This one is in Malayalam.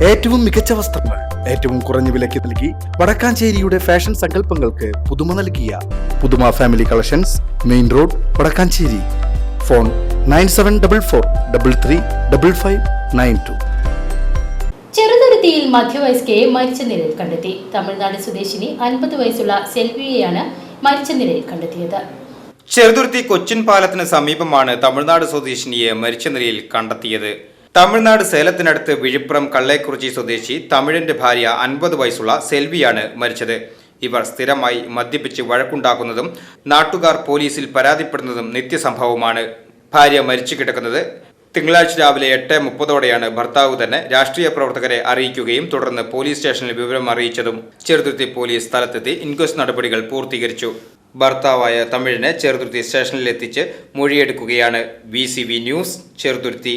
ഏറ്റവും മികച്ച വസ്ത്രങ്ങൾ ഏറ്റവും കുറഞ്ഞ വിലയ്ക്ക് നൽകി വടക്കാഞ്ചേരിയുടെ ഫാഷൻ സങ്കല്പങ്ങൾക്ക് പുതുമ നൽകിയ Puthuma family collections, main road, Vadakkanchery. Phone 9744335592. ചെറുതുരുത്തിയിൽ മധ്യവയസ്കയെ മരിച്ച നിലയിൽ കണ്ടെത്തി. തമിഴ്നാട് സ്വദേശിനി 50 വയസ്സുള്ള സെൽവിയെയാണ് മരിച്ച നിലയിൽ കണ്ടെത്തിയത്. ചെറുതുരുത്തി കൊച്ചിൻ പാലത്തിന് സമീപമാണ് തമിഴ്നാട് സ്വദേശിനിയെ മരിച്ച നിലയിൽ കണ്ടെത്തിയത്. തമിഴ്നാട് സേലത്തിനടുത്ത് വിഴുപ്പുറം കള്ളേക്കുറിച്ചി സ്വദേശി തമിഴിന്റെ ഭാര്യ 50 വയസ്സുള്ള സെൽവിയാണ് മരിച്ചത്. ഇവർ സ്ഥിരമായി മദ്യപിച്ച് വഴക്കുണ്ടാക്കുന്നതും നാട്ടുകാർ പോലീസിൽ പരാതിപ്പെടുന്നതും നിത്യസംഭവമാണ്. ഭാര്യ മരിച്ചു കിടക്കുന്നത് തിങ്കളാഴ്ച രാവിലെ 8:30ഓടെയാണ് ഭർത്താവ് തന്നെ രാഷ്ട്രീയ പ്രവർത്തകരെ അറിയിക്കുകയും തുടർന്ന് പോലീസ് സ്റ്റേഷനിൽ വിവരം അറിയിച്ചതും. ചെറുതുരുത്തി പോലീസ് സ്ഥലത്തെത്തി ഇൻക്വസ്റ്റ് നടപടികൾ പൂർത്തീകരിച്ചു. ഭർത്താവായ തമിഴിനെ ചെറുതുരുത്തി സ്റ്റേഷനിലെത്തിച്ച് മൊഴിയെടുക്കുകയാണ്. VCV news, Cheruthuruthy.